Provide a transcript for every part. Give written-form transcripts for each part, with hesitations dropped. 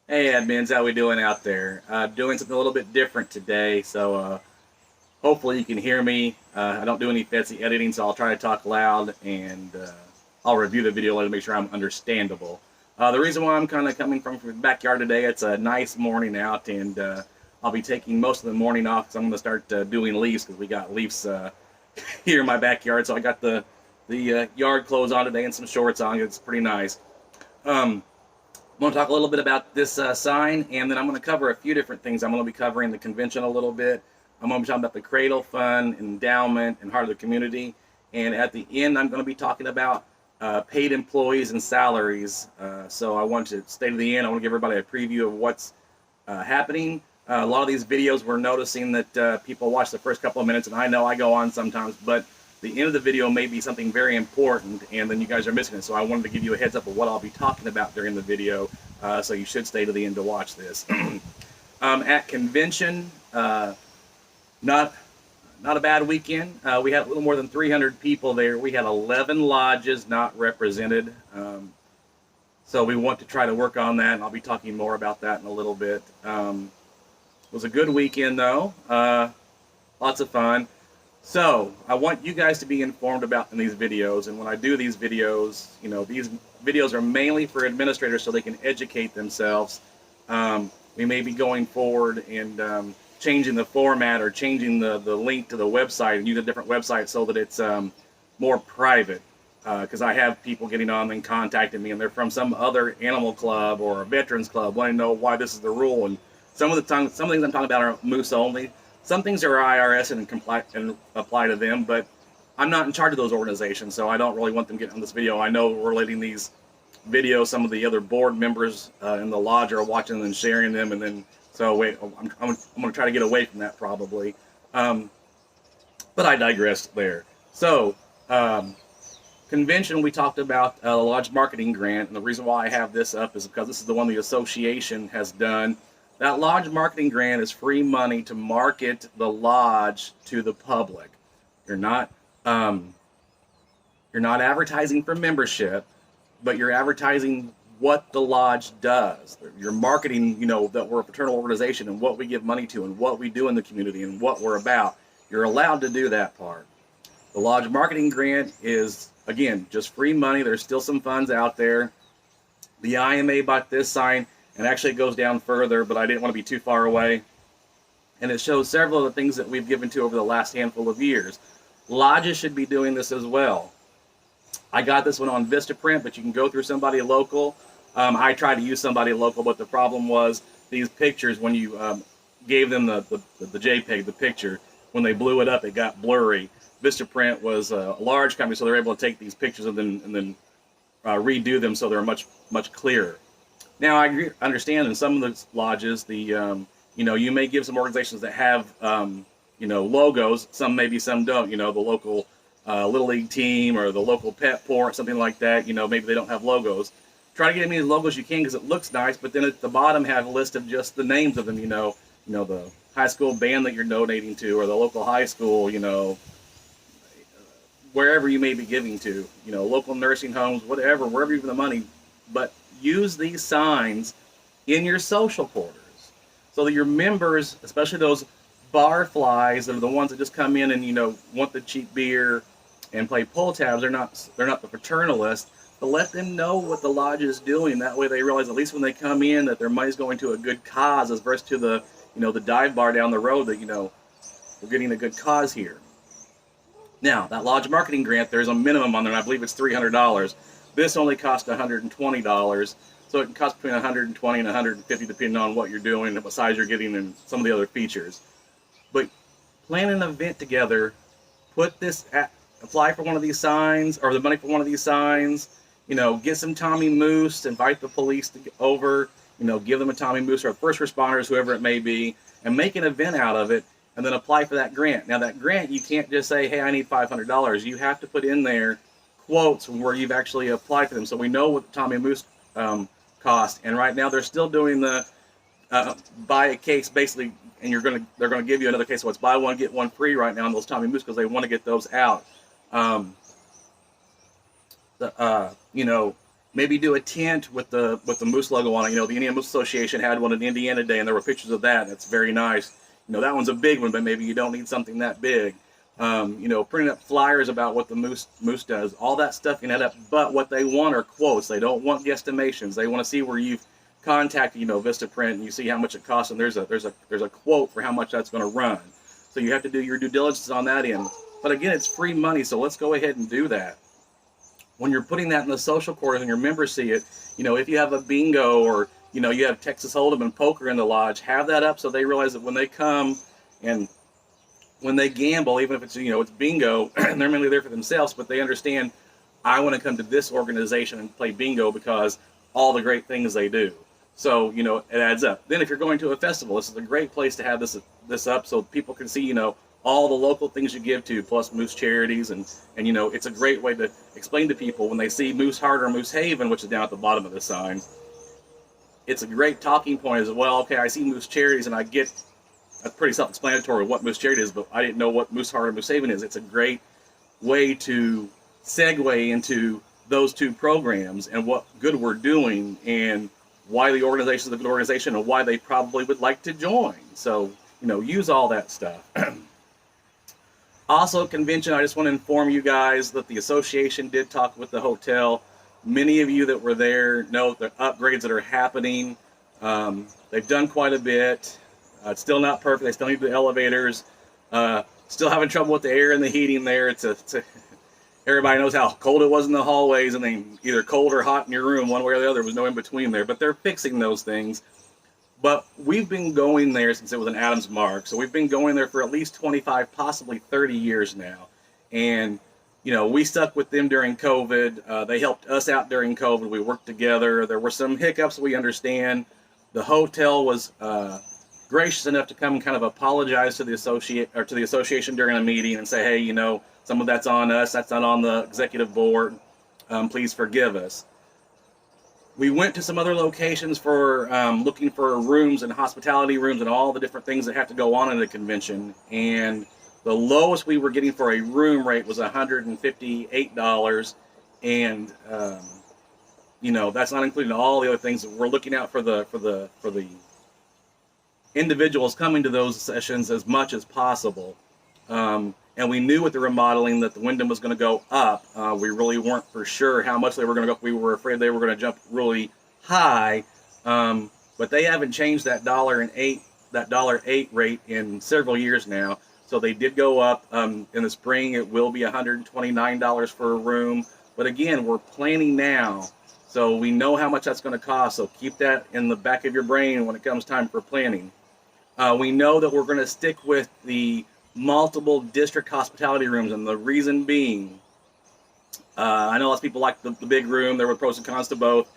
Hey admins, how we doing out there? Doing something a little bit different today, so hopefully you can hear me. I don't do any fancy editing, so I'll try to talk loud, and I'll review the video later to make sure I'm understandable. The reason why I'm kind of coming from the backyard today, it's a nice morning out, and I'll be taking most of the morning off because I'm going to start doing leaves because we got leaves here in my backyard. So I got the yard clothes on today and some shorts on. It's pretty nice. Um, I'm going to talk a little bit about this sign, and then I'm going to cover a few different things. I'm going to be covering the convention a little bit. I'm going to be talking about the Cradle Fund, endowment, and heart of the community. And at the end, I'm going to be talking about paid employees and salaries. So I want to stay to the end. I want to give everybody a preview of what's happening. A lot of these videos, we're noticing that people watch the first couple of minutes, and I know I go on sometimes, but the end of the video may be something very important, and then you guys are missing it. So I wanted to give you a heads up of what I'll be talking about during the video, so you should stay to the end to watch this. At convention, not not a bad weekend. We had a little more than 300 people there. We had 11 lodges not represented. So we want to try to work on that, and I'll be talking more about that in a little bit. It was a good weekend, though. Lots of fun. So I want you guys to be informed about in these videos, and when I do these videos, these videos are mainly for administrators so they can educate themselves. We may be going forward and changing the format or changing the link to the website and use a different website so that it's more private. Because I have people getting on and contacting me, and they're from some other animal club or a veterans club, wanting to know why this is the rule. And some of the time, some things I'm talking about are moose only. Some things are IRS and apply to them, but I'm not in charge of those organizations, so I don't really want them getting on this video. I know we're letting these videos, some of the other board members in the lodge are watching and sharing them, and then so wait, I'm going to try to get away from that probably. But I digress there. So. Convention, we talked about a lodge marketing grant, and the reason why I have this up is because this is the one the association has done. That lodge marketing grant is free money to market the lodge to the public. You're not um, you're not advertising for membership, but you're advertising what the lodge does. You're marketing, that we're a fraternal organization and what we give money to and what we do in the community and what we're about. You're allowed to do that part. The lodge marketing grant is, again, just free money. There's still some funds out there. The IMA bought this sign, and actually it goes down further, but I didn't want to be too far away. And it shows several of the things that we've given to over the last handful of years. Lodges should be doing this as well. I got this one on Vistaprint, but you can go through somebody local. I tried to use somebody local, but the problem was these pictures, when you gave them the JPEG, the picture, when they blew it up, it got blurry. Vistaprint was a large company, so they're able to take these pictures and then redo them so they're much clearer. Now, I understand in some of the lodges, you may give some organizations that have logos. Some maybe, some don't. The local little league team or the local pet port, something like that. Maybe they don't have logos. Try to get as many logos you can because it looks nice. But then at the bottom, have a list of just the names of them. The high school band that you're donating to, or the local high school. Wherever you may be giving to, local nursing homes, whatever, wherever you give the money, but use these signs in your social quarters so that your members, especially those bar flies that are the ones that just come in and want the cheap beer and play pull tabs, they're not the fraternalists, but let them know what the lodge is doing. That way they realize, at least when they come in, that their money's going to a good cause, as opposed to the dive bar down the road, that we're getting a good cause here. Now, that lodge marketing grant, there's a minimum on there, and I believe it's $300. This only costs $120, so it can cost between $120 and $150 depending on what you're doing and what size you're getting and some of the other features. But plan an event together, apply for one of these signs, or the money for one of these signs, get some Tommy Moose, invite the police over, give them a Tommy Moose, or first responders, whoever it may be, and make an event out of it, and then apply for that grant. Now, that grant, you can't just say, hey, I need $500. You have to put in there quotes where you've actually applied for them, so we know what the Tommy Moose cost. And right now, they're still doing the buy a case, basically, and they're gonna give you another case. So it's buy one, get one free right now on those Tommy Moose, because they want to get those out. You Maybe do a tent with the moose logo on it. You know, the Indiana Moose Association had one at Indiana Day, and there were pictures of that. That's very nice. You know, that one's a big one, but maybe you don't need something that big. You know, printing up flyers about what the moose does, all that stuff can add up. But what they want are quotes. They don't want guesstimations. They want to see where you've contacted, you know, Vistaprint, and you see how much it costs, and there's a quote for how much that's going to run. So you have to do your due diligence on that end. But again, it's free money, so let's go ahead and do that. When you're putting that in the social quarters and your members see it, you know, if you have a bingo or, you know, you have Texas Hold'em and poker in the lodge, have that up so they realize that when they come and when they gamble, even if it's, you know, it's bingo, they're mainly there for themselves, but they understand, I want to come to this organization and play bingo because all the great things they do. So, you know, it adds up. Then if you're going to a festival, this is a great place to have this up so people can see, you know, all the local things you give to, plus Moose Charities, and you know, it's a great way to explain to people when they see Moose Heart or Moose Haven, which is down at the bottom of the sign. It's a great talking point as well. Okay, I see Moose Charities, and I get, that's pretty self-explanatory what Moose Charity is, but I didn't know what Moose Heart or Moose Haven is. It's a great way to segue into those two programs and what good we're doing and why the organization is a good organization and why they probably would like to join. So, you know, use all that stuff. Also, convention, I just want to inform you guys that the association did talk with the hotel. Many of you that were there know the upgrades that are happening. They've done quite a bit. It's still not perfect. They still need the elevators. Still having trouble with the air and the heating there. Everybody knows how cold it was in the hallways, and then either cold or hot in your room, one way or the other. There was no in between there. But they're fixing those things. But we've been going there since it was an Adams Mark. So we've been going there for at least 25, possibly 30 years now. And, you know, we stuck with them during COVID. They helped us out during COVID. We worked together. There were some hiccups, we understand. The hotel was gracious enough to come and kind of apologize to the association during a meeting and say, hey, you know, some of that's on us. That's not on the executive board. Please forgive us. We went to some other locations for looking for rooms and hospitality rooms and all the different things that have to go on in a convention. And the lowest we were getting for a room rate was $158. And, you know, that's not including all the other things that we're looking out for the individuals coming to those sessions as much as possible. And we knew with the remodeling that the Wyndham was going to go up. We really weren't for sure how much they were going to go up. We were afraid they were going to jump really high. But they haven't changed that $1.08 rate in several years now. So they did go up in the spring. It will be $129 for a room. But again, we're planning now. So we know how much that's going to cost. So keep that in the back of your brain when it comes time for planning. We know that we're going to stick with the multiple district hospitality rooms, and the reason being, I know lots of people like the big room. There were pros and cons to both,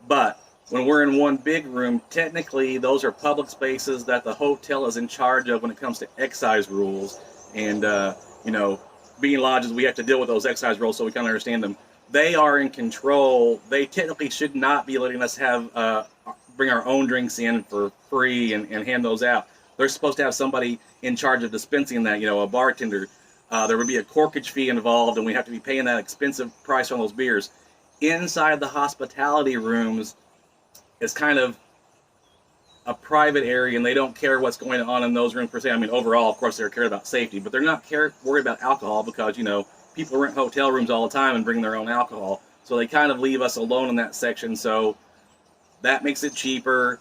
but when we're in one big room, technically those are public spaces that the hotel is in charge of when it comes to excise rules. And you know, being lodges, we have to deal with those excise rules, so we kind of understand them. They are in control. They technically should not be letting us have bring our own drinks in for free and hand those out. They're supposed to have somebody in charge of dispensing that, you know, a bartender. There would be a corkage fee involved, and we have to be paying that expensive price on those beers. Inside the hospitality rooms is kind of a private area, and they don't care what's going on in those rooms per se. I mean, overall, of course, they're cared about safety, but they're not worried about alcohol because, you know, people rent hotel rooms all the time and bring their own alcohol. So they kind of leave us alone in that section. So that makes it cheaper.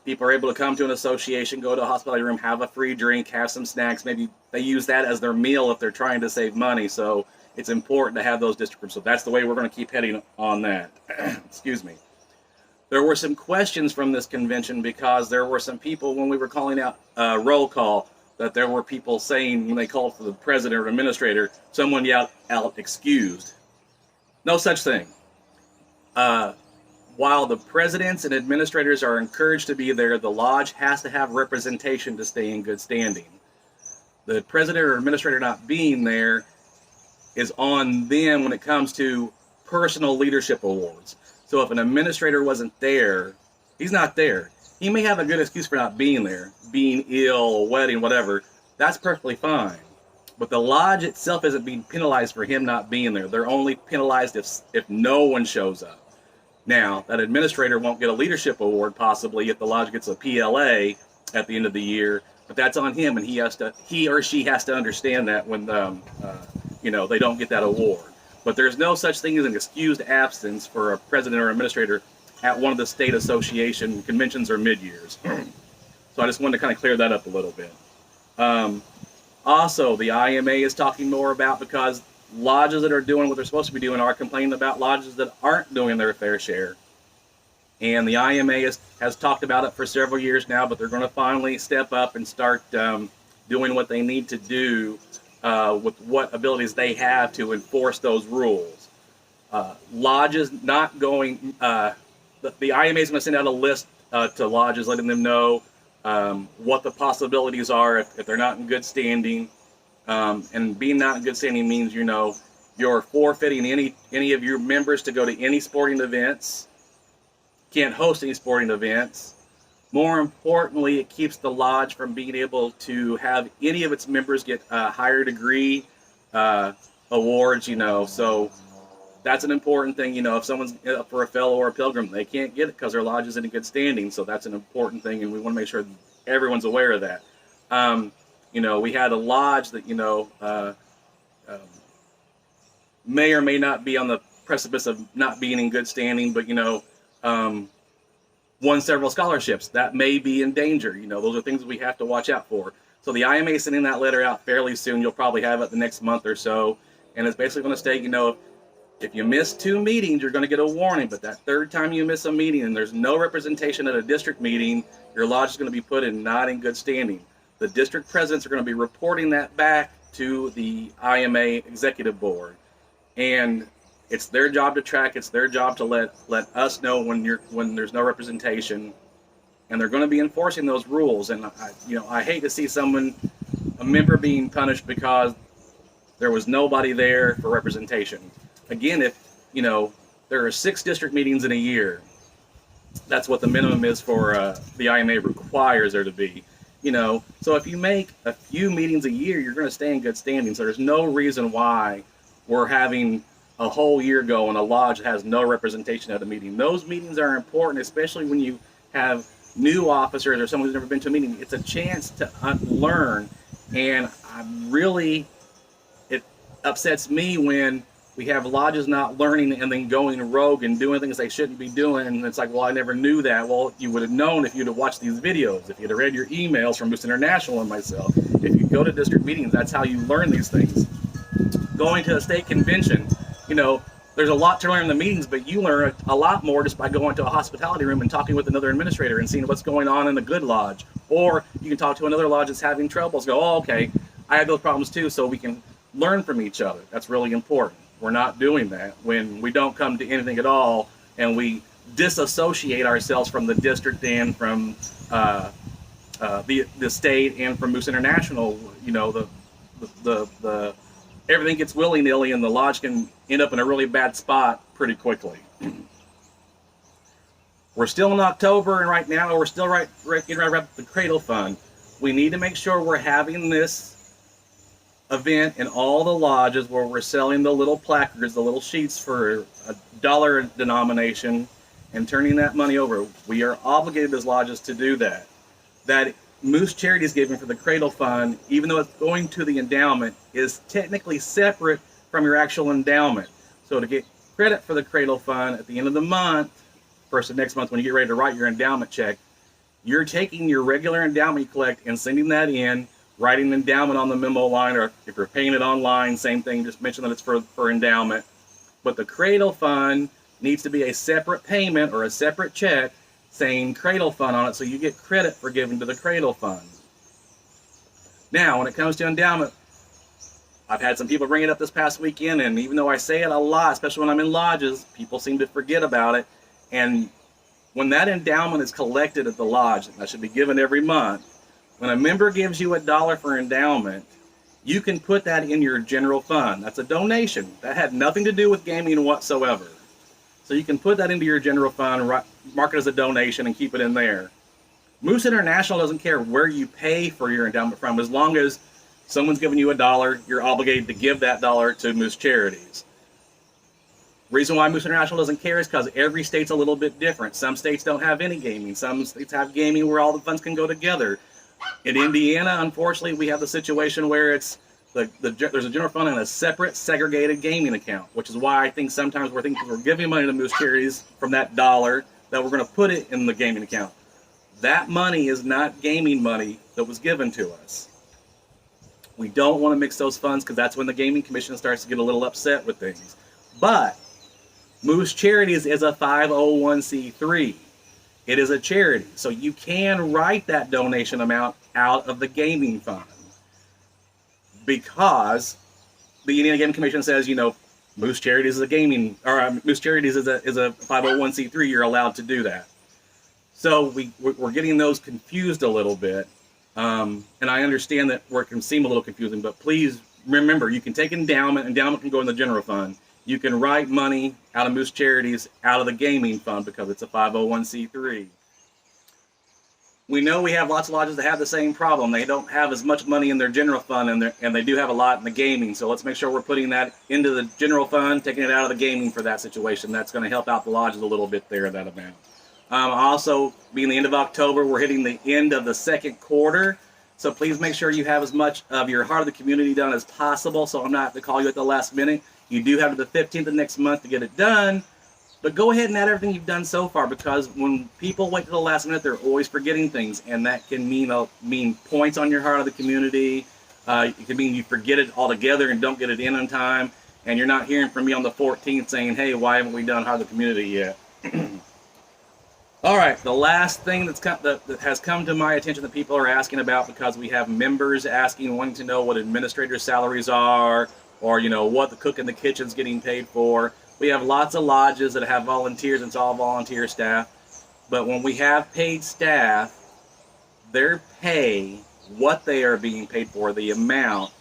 People are able to come to an association, go to a hospitality room, have a free drink, have some snacks. Maybe they use that as their meal if they're trying to save money. So it's important to have those district rooms. So that's the way we're going to keep heading on that. Excuse me. There were some questions from this convention because there were some people, when we were calling out roll call, that there were people saying when they called for the president or administrator, someone yelled out excused. No such thing. While the presidents and administrators are encouraged to be there, the lodge has to have representation to stay in good standing. The president or administrator not being there is on them when it comes to personal leadership awards. So if an administrator wasn't there, he's not there. He may have a good excuse for not being there, being ill, wedding, whatever. That's perfectly fine. But the lodge itself isn't being penalized for him not being there. They're only penalized if no one shows up. Now, that administrator won't get a leadership award possibly if the lodge gets a PLA at the end of the year, but that's on him, and he or she has to understand that when they don't get that award. But there's no such thing as an excused absence for a president or administrator at one of the state association conventions or mid-years. So I just wanted to kind of clear that up a little bit. Also, the IMA is talking more about, because lodges that are doing what they're supposed to be doing are complaining about lodges that aren't doing their fair share. And the IMA has talked about it for several years now, but they're going to finally step up and start doing what they need to do with what abilities they have to enforce those rules. Lodges not going, the IMA is going to send out a list to lodges letting them know what the possibilities are if they're not in good standing. And being not in good standing means, you're forfeiting any of your members to go to any sporting events, can't host any sporting events. More importantly, it keeps the lodge from being able to have any of its members get higher degree awards, so that's an important thing. If someone's up for a fellow or a pilgrim, they can't get it because their lodge isn't in good standing, so that's an important thing, and we want to make sure everyone's aware of that. We had a lodge that, may or may not be on the precipice of not being in good standing, but, won several scholarships. That may be in danger. Those are things that we have to watch out for. So the IMA is sending that letter out fairly soon. You'll probably have it the next month or so. And it's basically going to state, if you miss 2 meetings, you're going to get a warning. But that third time you miss a meeting and there's no representation at a district meeting, your lodge is going to be put in not in good standing. The district presidents are going to be reporting that back to the IMA executive board. And it's their job to track. It's their job to let us know when there's no representation, and they're going to be enforcing those rules. And I hate to see a member being punished because there was nobody there for representation. Again, if there are 6 district meetings in a year, that's what the minimum is for the IMA requires there to be. So if you make a few meetings a year, you're going to stay in good standing. So there's no reason why we're having a whole year go and a lodge has no representation at a meeting. Those meetings are important, especially when you have new officers or someone who's never been to a meeting. It's a chance to learn, and it upsets me when we have lodges not learning and then going rogue and doing things they shouldn't be doing, and it's like, well, I never knew that. Well, you would have known if you'd have watched these videos, if you'd have read your emails from Moose International and myself. If you go to district meetings, that's how you learn these things. Going to a state convention, there's a lot to learn in the meetings, but you learn a lot more just by going to a hospitality room and talking with another administrator and seeing what's going on in the good lodge. Or you can talk to another lodge that's having troubles, go, oh, okay, I have those problems too, so we can learn from each other. That's really important. We're not doing that when we don't come to anything at all, and we disassociate ourselves from the district and from the state and from Moose International. The everything gets willy-nilly, and the lodge can end up in a really bad spot pretty quickly. We're still in October, and right now we're still getting right up the Cradle Fund. We need to make sure we're having this event in all the lodges where we're selling the little placards, the little sheets for $1 denomination, and turning that money over. We are obligated as lodges to do that. That Moose Charity is giving for the Cradle Fund, even though it's going to the endowment, is technically separate from your actual endowment. So to get credit for the Cradle Fund at the end of the month, first of next month when you get ready to write your endowment check, you're taking your regular endowment you collect and sending that in, writing endowment on the memo line, or if you're paying it online, same thing, just mention that it's for endowment. But the Cradle Fund needs to be a separate payment or a separate check saying Cradle Fund on it, so you get credit for giving to the Cradle Fund. Now, when it comes to endowment, I've had some people bring it up this past weekend, and even though I say it a lot, especially when I'm in lodges, people seem to forget about it. And when that endowment is collected at the lodge, that should be given every month, when a member gives you $1 for endowment, you can put that in your general fund. That's a donation. That had nothing to do with gaming whatsoever. So you can put that into your general fund, mark it as a donation, and keep it in there. Moose International doesn't care where you pay for your endowment from. As long as someone's giving you $1, you're obligated to give that $1 to Moose Charities. Reason why Moose International doesn't care is because every state's a little bit different. Some states don't have any gaming. Some states have gaming where all the funds can go together. In Indiana, unfortunately, we have the situation where it's there's a general fund and a separate segregated gaming account, which is why I think sometimes we're thinking we're giving money to Moose Charities from that dollar that we're going to put it in the gaming account. That money is not gaming money that was given to us. We don't want to mix those funds because that's when the Gaming Commission starts to get a little upset with things. But Moose Charities is a 501c3. It is a charity. So you can write that donation amount out of the gaming fund because the Indiana Gaming Commission says, you know, Moose Charities is a gaming, or Moose Charities is a 501c3. You're allowed to do that. So we're getting those confused a little bit. And I understand that where it can seem a little confusing, but please remember, you can take endowment. Endowment can go in the general fund. You can write money out of Moose Charities out of the gaming fund because it's a 501c3. We know we have lots of lodges that have the same problem. They don't have as much money in their general fund, and they do have a lot in the gaming. So let's make sure we're putting that into the general fund, taking it out of the gaming for that situation. That's going to help out the lodges a little bit there, that amount. Also, being the end of October, we're hitting the end of the second quarter. So please make sure you have as much of your Heart of the Community done as possible, so I'm not have to call you at the last minute. You do have to the 15th of next month to get it done, but go ahead and add everything you've done so far, because when people wait to the last minute, they're always forgetting things, and that can mean points on your Heart of the Community. It can mean you forget it altogether and don't get it in on time, and you're not hearing from me on the 14th saying, hey, why haven't we done Heart of the Community yet? All right, the last thing that has come to my attention that people are asking about, because we have members asking, wanting to know what administrators' salaries are, or, you know, what the cook in the kitchen's getting paid for. We have lots of lodges that have volunteers, and it's all volunteer staff. But when we have paid staff, their pay, what they are being paid for, the amount,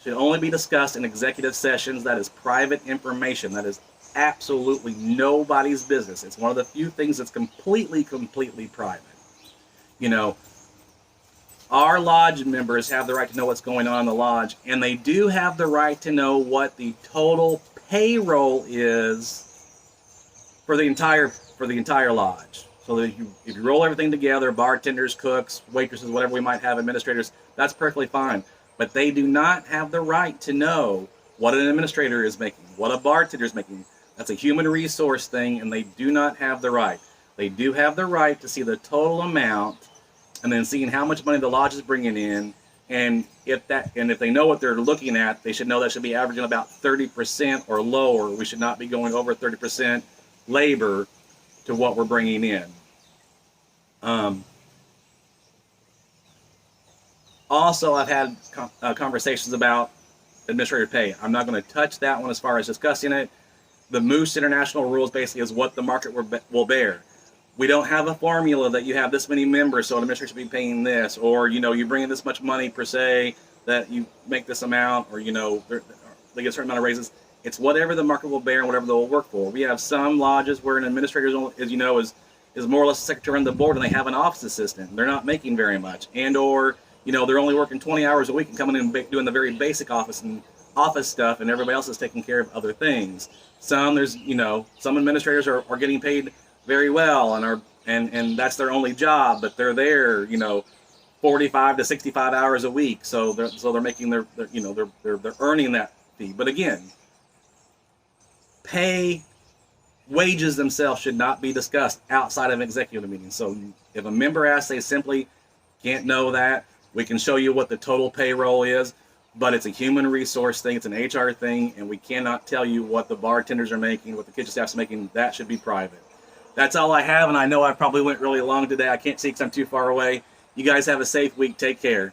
should only be discussed in executive sessions. That is private information. That is absolutely nobody's business. It's one of the few things that's completely private. You know, our lodge members have the right to know what's going on in the lodge, and they do have the right to know what the total payroll is for the entire lodge. So that if you roll everything together, bartenders, cooks, waitresses, whatever we might have, administrators, that's perfectly fine. But they do not have the right to know what an administrator is making, what a bartender is making. That's a human resource thing, and they do not have the right. They do have the right to see the total amount, and then seeing how much money the lodge is bringing in, and if they know what they're looking at, they should know that should be averaging about 30% or lower. We should not be going over 30% labor to what we're bringing in. Also, I've had conversations about administrator pay. I'm not going to touch that one as far as discussing it. The Moose International rules basically is what the market will bear. We don't have a formula that you have this many members, so an administrator should be paying this, or, you know, you bring in this much money per se that you make this amount, or, you know, they get a certain amount of raises. It's whatever the market will bear and whatever they'll work for. We have some lodges where an administrator is more or less a secretary on the board, and they have an office assistant. They're not making very much, and or, you know, they're only working 20 hours a week and coming in and doing the very basic office stuff, and everybody else is taking care of other things. Some administrators are getting paid very well and that's their only job, but they're there, you know, 45 to 65 hours a week, so they're making they're earning that fee. But again, wages themselves should not be discussed outside of an executive meeting. So if a member asks, they simply can't know that. We can show you what the total payroll is, but it's a human resource thing, it's an HR thing, and we cannot tell you what the bartenders are making, what the kitchen staff's making. That should be private. That's all I have, and I know I probably went really long today. I can't see because I'm too far away. You guys have a safe week. Take care.